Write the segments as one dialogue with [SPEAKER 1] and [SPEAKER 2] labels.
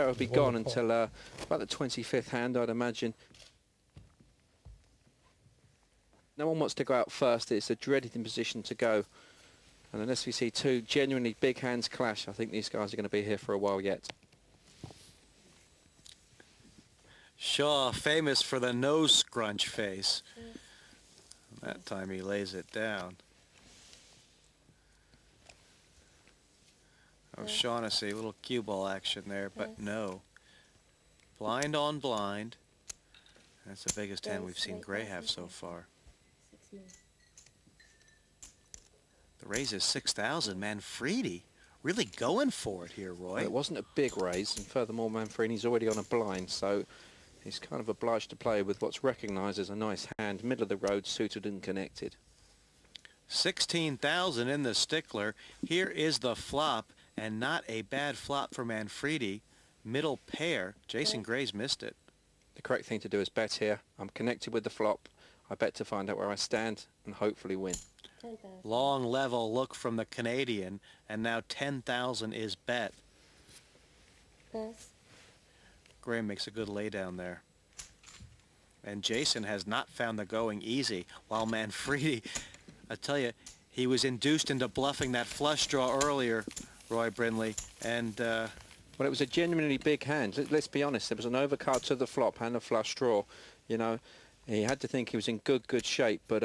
[SPEAKER 1] will be gone until about the 25th hand, I'd imagine. No one wants to go out first. It's a dreaded position to go. And unless we see two genuinely big hands clash, I think these guys are going to be here for a while yet.
[SPEAKER 2] Shaw, famous for the nose scrunch face. That time he lays it down. O'Shaughnessy, a little cue ball action there, but no. Blind on blind. That's the biggest hand we've seen Gray have so far. The raise is 6,000. Manfredi really going for it here, Roy.
[SPEAKER 1] Well, it wasn't a big raise, and furthermore, Manfredi's already on a blind, so he's kind of obliged to play with what's recognised as a nice hand, middle of the road, suited and connected.
[SPEAKER 2] 16,000 in the stickler. Here is the flop, and not a bad flop for Manfredi. Middle pair. Jason Gray's missed it.
[SPEAKER 1] The correct thing to do is bet here. I'm connected with the flop. I bet to find out where I stand and hopefully win.
[SPEAKER 2] Long level look from the Canadian, and now 10,000 is bet. Gray makes a good lay down there. And Jason has not found the going easy, while Manfredi, I tell you, he was induced into bluffing that flush draw earlier, Roy Brindley, and
[SPEAKER 1] well, it was a genuinely big hand. Let's be honest, there was an overcard to the flop and a flush draw. You know, he had to think he was in good shape, but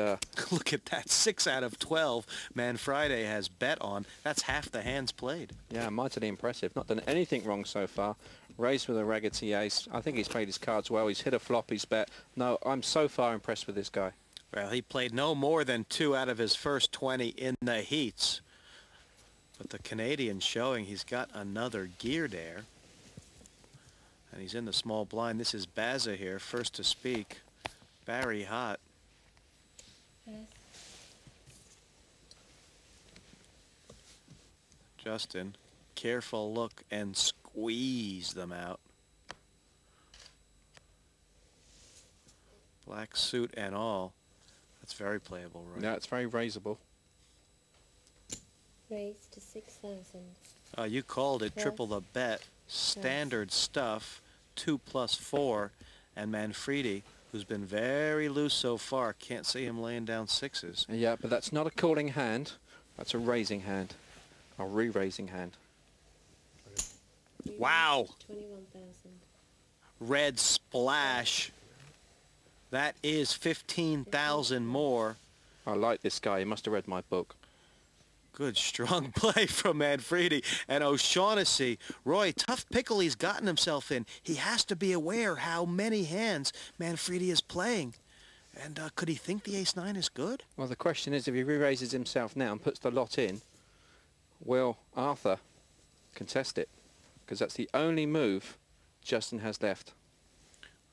[SPEAKER 2] look at that, 6 out of 12 Manfredi has bet on. That's half the hands played.
[SPEAKER 1] Yeah, mightily impressive. Not done anything wrong so far. Raised with a raggedy ace. I think he's played his cards well. He's hit a flop, he's bet. No, I'm so far impressed with this guy.
[SPEAKER 2] Well, he played no more than 2 out of his first 20 in the heats. But the Canadian showing he's got another gear there. And he's in the small blind. This is Baza here, first to speak. Barry hot. Justin, careful look and squeeze them out. Black suit and all. That's very playable, right?
[SPEAKER 1] Yeah, it's very raisable.
[SPEAKER 3] Raise to 6,000.
[SPEAKER 2] You called it. Triple the bet. Standard stuff. 2 + 4. And Manfredi, who's been very loose so far, can't see him laying down sixes.
[SPEAKER 1] Yeah, but that's not a calling hand. That's a raising hand. A re-raising hand.
[SPEAKER 2] Wow.
[SPEAKER 3] 21,000.
[SPEAKER 2] Red splash. That is 15,000 more.
[SPEAKER 1] I like this guy. He must have read my book.
[SPEAKER 2] Good strong play from Manfredi. And O'Shaughnessy, Roy, tough pickle he's gotten himself in. He has to be aware how many hands Manfredi is playing. And could he think the ace-9 is good?
[SPEAKER 1] Well, the question is, if he re-raises himself now and puts the lot in, will Arthur contest it? Because that's the only move Justin has left.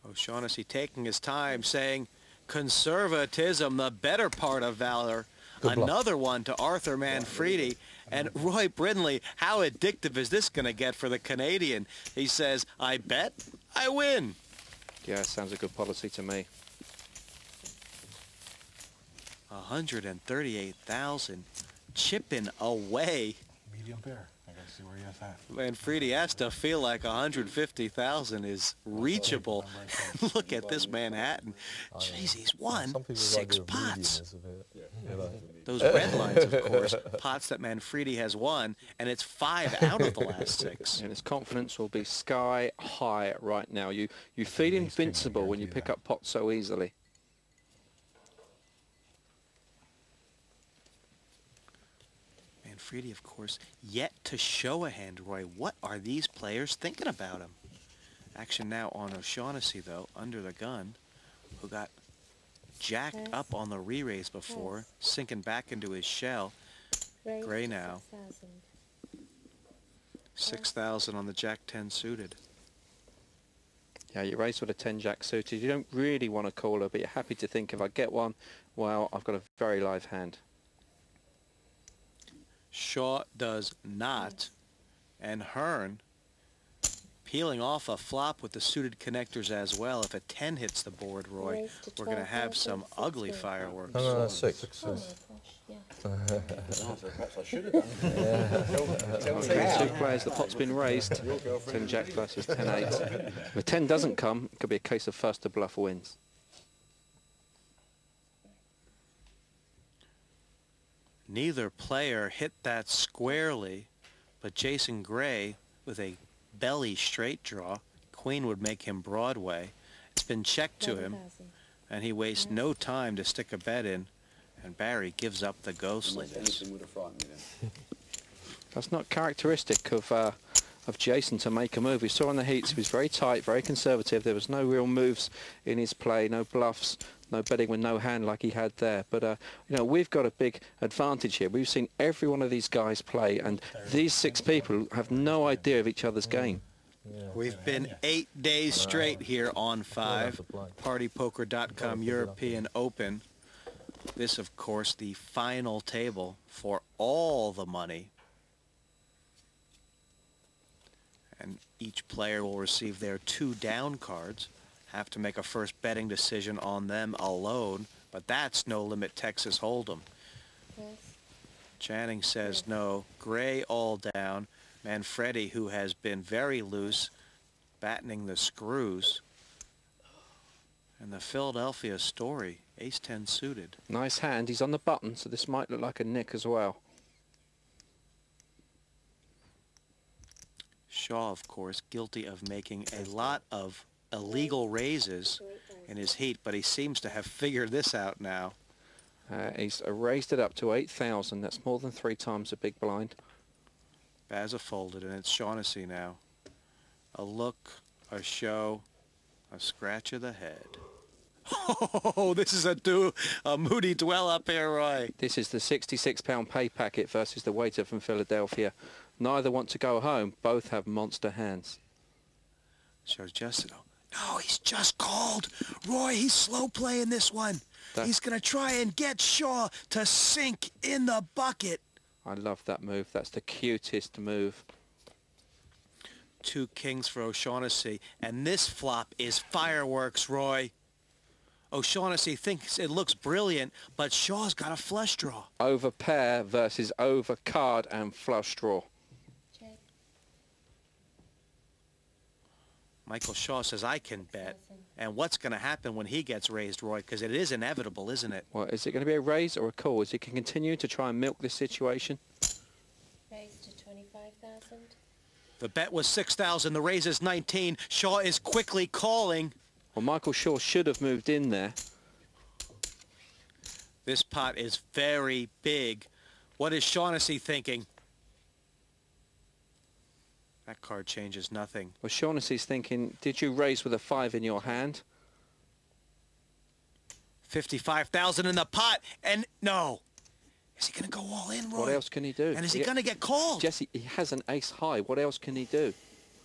[SPEAKER 2] O'Shaughnessy taking his time, saying, conservatism, the better part of valor. Another one to Arthur Manfredi. And Roy Brindley, how addictive is this going to get for the Canadian? He says, I bet, I win.
[SPEAKER 1] Yeah, sounds a good policy to me.
[SPEAKER 2] 138,000 chipping away.
[SPEAKER 4] Medium pair. I gotta see where you have that.
[SPEAKER 2] Manfredi has to feel like 150,000 is reachable. Look at this Manhattan. Jeez, he's won 6 pots. Those red lines, of course, pots that Manfredi has won, and it's 5 out of the last 6.
[SPEAKER 1] And his confidence will be sky high right now. You feel invincible when you pick up pots so easily.
[SPEAKER 2] Manfredi, of course, yet to show a hand, Roy. What are these players thinking about him? Action now on O'Shaughnessy, though, under the gun, who got jacked up on the re-raise before, sinking back into his shell. Gray now. 6,000 on the Jack-10 suited.
[SPEAKER 1] Yeah, you raise with a 10-Jack suited. You don't really want to call her, but you're happy to think if I get one, well, I've got a very live hand.
[SPEAKER 2] Shaw does not. And Hearn peeling off a flop with the suited connectors as well. If a 10 hits the board, Roy, we're going to have some ugly fireworks.
[SPEAKER 4] No, 6.
[SPEAKER 3] Oh my gosh, yeah.
[SPEAKER 4] Perhaps I should have done.
[SPEAKER 1] Okay, two players, the pot's been raised. 10 Jack versus 10-8. If 10 doesn't come, it could be a case of first to bluff wins.
[SPEAKER 2] Neither player hit that squarely, but Jason Gray with a belly straight draw. Queen would make him Broadway. It's been checked to him, and he wastes no time to stick a bet in, and Barry gives up the ghostliness.
[SPEAKER 5] Anything would have frightened me then.
[SPEAKER 1] That's not characteristic of Jason to make a move. We saw on the heats he was very tight, very conservative. There was no real moves in his play, no bluffs, no betting with no hand like he had there. But you know, we've got a big advantage here. We've seen every one of these guys play, and these 6 people have no idea of each other's game.
[SPEAKER 2] We've been 8 days straight here on 5. PartyPoker.com European Open. This, of course, the final table for all the money. And each player will receive their 2 down cards. Have to make a first betting decision on them alone, but that's No Limit Texas Hold'em.
[SPEAKER 3] Yes.
[SPEAKER 2] Channing says no. Gray all down. Manfredi, who has been very loose, battening the screws. And the Philadelphia Story, ace-10 suited.
[SPEAKER 1] Nice hand. He's on the button, so this might look like a nick as well.
[SPEAKER 2] Shaw, of course, guilty of making a lot of illegal raises in his heat, but he seems to have figured this out now.
[SPEAKER 1] He's raised it up to 8,000. That's more than 3 times a big blind.
[SPEAKER 2] Bazza folded, and it's Shaughnessy now. A look, a show, a scratch of the head. Oh, this is a moody dwell up here, Roy.
[SPEAKER 1] This is the £66 pay packet versus the waiter from Philadelphia. Neither want to go home. Both have monster hands.
[SPEAKER 2] Shows Justin. No, he's just called. Roy, he's slow playing this one. He's going to try and get Shaw to sink in the bucket.
[SPEAKER 1] I love that move. That's the cutest move.
[SPEAKER 2] 2 kings for O'Shaughnessy, and this flop is fireworks, Roy. O'Shaughnessy thinks it looks brilliant, but Shaw's got a flush draw.
[SPEAKER 1] Over pair versus over card and flush draw.
[SPEAKER 3] Check.
[SPEAKER 2] Michael Shaw says, I can bet. And what's going to happen when he gets raised, Roy? Because it is inevitable, isn't it?
[SPEAKER 1] Well, is it going to be a raise or a call? Is he can continue to try and milk this situation?
[SPEAKER 3] Raise to 25,000.
[SPEAKER 2] The bet was 6,000. The raise is 19. Shaw is quickly calling.
[SPEAKER 1] Well, Michael Shaw should have moved in there.
[SPEAKER 2] This pot is very big. What is Shaughnessy thinking? That card changes nothing.
[SPEAKER 1] Well, Shaughnessy's thinking, did you raise with a 5 in your hand?
[SPEAKER 2] 55,000 in the pot, and no. Is he going to go all in, Roy?
[SPEAKER 1] What else can he do?
[SPEAKER 2] And is he going to get called?
[SPEAKER 1] Jesse, he has an ace high. What else can he do?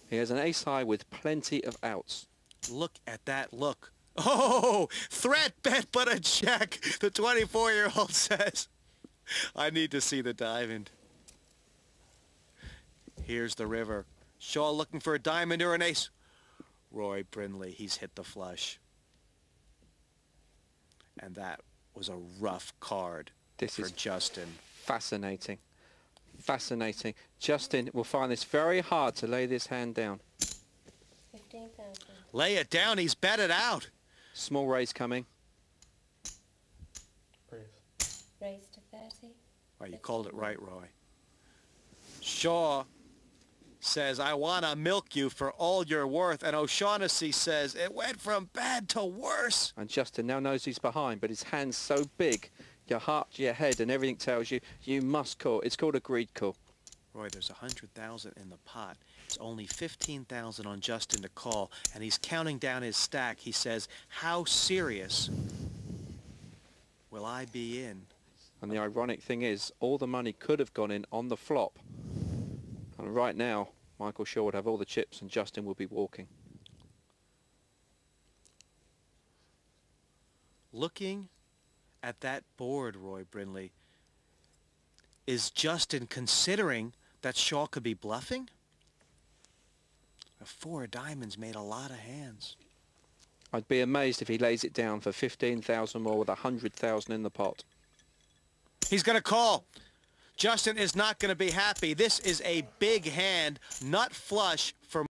[SPEAKER 1] He has an ace high with plenty of outs.
[SPEAKER 2] Look at that look. Oh, threat bet but a check. The 24-year-old says, I need to see the diamond. Here's the river. Shaw looking for a diamond or an ace. Roy Brindley, he's hit the flush. And that was a rough card for Justin.
[SPEAKER 1] Fascinating. Fascinating. Justin will find this very hard to lay this hand down.
[SPEAKER 3] 15,000.
[SPEAKER 2] Lay it down. He's bet it out.
[SPEAKER 1] Small raise coming.
[SPEAKER 3] Raise to 30.
[SPEAKER 2] Well, you called it right, Roy. Shaw says, I want to milk you for all you're worth. And O'Shaughnessy says, it went from bad to worse.
[SPEAKER 1] And Justin now knows he's behind, but his hand's so big, your heart, your head, and everything tells you, you must call. It's called a greed call.
[SPEAKER 2] Roy, there's 100,000 in the pot. It's only 15,000 on Justin to call, and he's counting down his stack. He says, how serious will I be in?
[SPEAKER 1] And the ironic thing is, all the money could have gone in on the flop. And right now, Michael Shaw would have all the chips and Justin will be walking.
[SPEAKER 2] Looking at that board, Roy Brindley, is Justin considering that Shaw could be bluffing? A 4 of diamonds made a lot of hands.
[SPEAKER 1] I'd be amazed if he lays it down for 15,000 more with 100,000 in the pot.
[SPEAKER 2] He's going to call. Justin is not going to be happy. This is a big hand, nut flush for